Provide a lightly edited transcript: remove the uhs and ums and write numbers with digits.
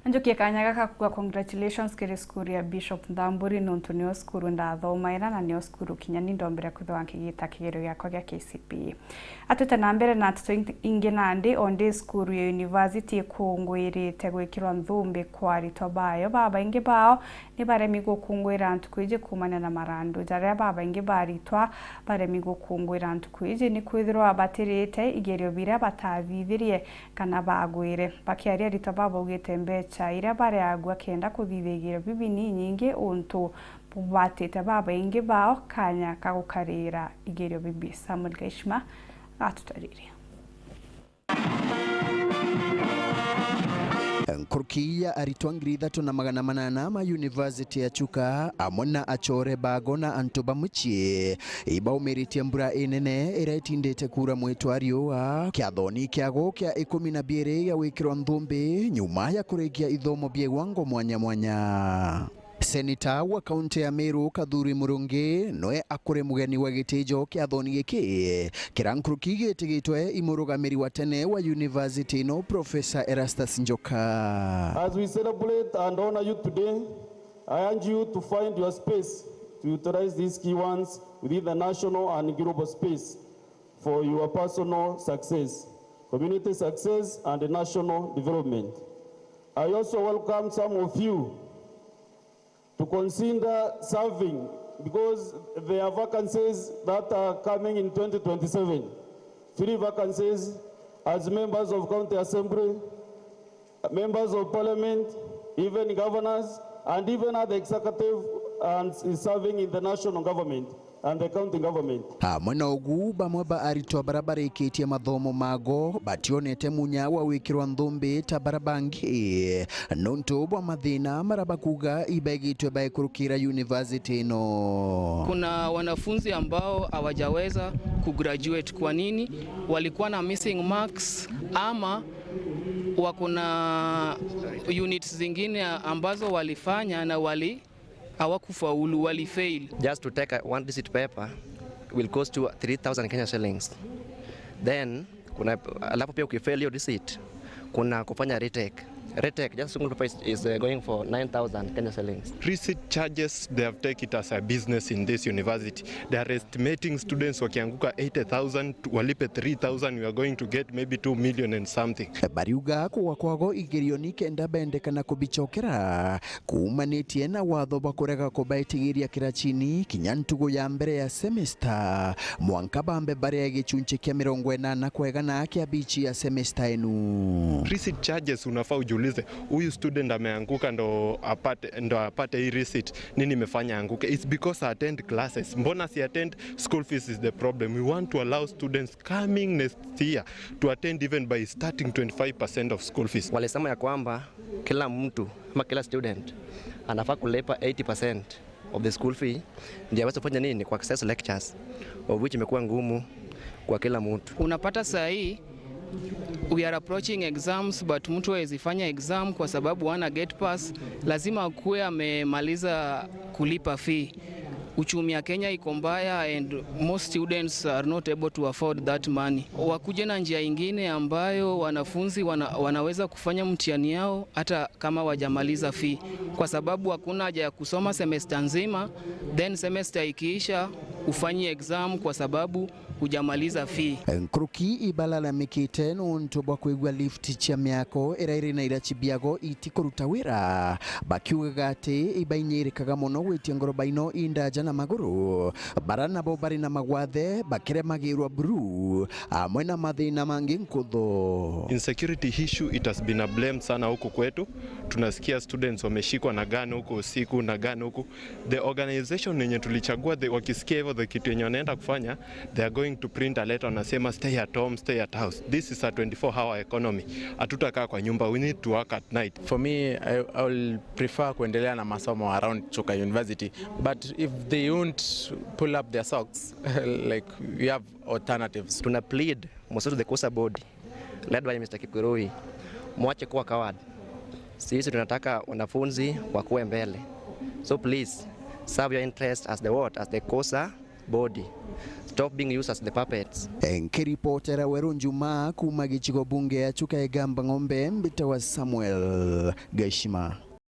Njokia kanyagaka kwa congratulations kiri skuru ya Bishop Ndamburi nontu ni skuru ndathomaira na ni skuru kinyani ndombere kuthwa nkigita kigero yakwa gya KCPE. Atute na mbere na atuto ingi nandi onde skuru ya university kungwirite gwikirwa nthumbi kwa ARITWA bayo baba ingi bao ni baremi gukungwira ntukwije kumana na marandu jaria baba ingi ba ARITWA baremi gukungwira ntukwije ni kwithirwa batirite IGERIO bira batathithirie kana bagwire bakiaria ARITWA baba ugitembe chaira bare agwa kenda kuthithigira BIBI ni nyingi untu batete baba ingi bao kanya kagukarira IGERIO BIBI Samuel Gaishma atutariria Nkuruki ya ARITWA 3,800 ma university ya Chuka amona achore bagona antoba muchie ibaumiritie mbura inene iretindite kura mwetwario wa kiathoni kiago kia 12 ya wikirwa nthumbi nyuma ya kuregia ithomo biegwango mwanya mwanya. Seneta wa kaunti ya Meru Kadhuri Murungi noe akure mugeni wa gitijo kiathoni giki kira Nkuruki gitigitwe imurugamiri wa tene wa university no Professor Erastus Njoka. As we celebrate and honor you today, I urge you to find your space to utilize these key ones within the national and global space for your personal success, community success and national development. I also welcome some of you to consider serving because there are vacancies that are coming in 2027. 3 vacancies as members of county assembly, members of parliament, even governors, and even at the executive and serving in the national government and the county government. Mwena ugu bamwe ba ARITWA barabara ikitia mathomo mago bationete munya wa wikirwa nthumbi ta barabangi nontu bwa mathina marabakuga ibegitwe ba kurukira university no. Kuna wanafunzi ambao hawajaweza kugraduate. Kwa nini? Walikuwa na missing marks ama wako na units zingine ambazo walifanya na hawakufaulu, walifail. Just to take one receipt paper will cost you 3,000 Kenya shillings. Then kuna alafu pia ukifail your receipt kuna kufanya retake. Retake, just single paper is going for 9,000 Kenya shillings. Receipt charges, they have taken it as a business in this university. They are estimating students wakianguka 80,000, walipe 3,000, we are going to get maybe 2 million and something. Bariuga kwa kwago IGERIO ni kenda bendekana kubichokera kuumanitie na watho bakurega kubaitigiria kirachini kinyantugo ya mbere ya semester mwanka bambe bare ya gichunche kia 80 kwegana kia bichi ya semester enu. Receipt charges unafaa ujiulize huyu student ameanguka ndo apate hii receipt, nini imefanya anguke? It's because I attend classes. Mbona si attend? School fees is the problem. We want to allow students coming next year to attend even by starting 25% of school fees. Walisema ya kwamba kila mtu ama kila student anafaa kulipa 80% of the school fee ndio aweze kufanya nini kwa access lectures, of which imekuwa ngumu kwa kila mtu. Unapata saa hii we are approaching exams but mtu hawezifanya exam kwa sababu wana get pass, lazima akuwe amemaliza kulipa fee. Uchumi ya Kenya iko mbaya and most students are not able to afford that money. Wakuje na njia ingine ambayo wanafunzi wanaweza kufanya mtihani yao hata kama wajamaliza fee, kwa sababu hakuna haja ya kusoma semester nzima then semester ikiisha ufanye exam kwa sababu hujamaliza fee. Nkuruki ibalala mikite nontu bwa kwigwa lift cha miako irairi na irachibiago itikuruta wira bakiuga ati ibainyirikaga muno gwitia ngorobaino indaja na maguru barana bo bari na magwathe bakiremagirwa buru amwe na mathina mangi nkutho. Insecurity issue, it has been a blame sana huku kwetu. Tunasikia students wameshikwa na gano huko usiku na gano huko. The organization yenye tulichagua wakisikia hivyo the kitu yenye wanaenda kufanya, they are going to print a letter wanasema stay at home, stay at house. This is a 24-hour economy. Hatutakaa kwa nyumba, we need to work at night. For me, I will prefer kuendelea na masomo around Chuka University, but if they won't pull up their socks, like we have alternatives. Tuna plead most the Kosa board led by Mr. Kipkurui, mwache kuwa coward. Sisi tunataka wanafunzi wakuwe mbele. So please serve your interest as the what? As the Kosa body. Stop being used as the puppets. Nkiripotera Weru Njuma kuma gichigo bunge ya Chuka Egamba Ng'ombe mbita wa Samuel Gashima.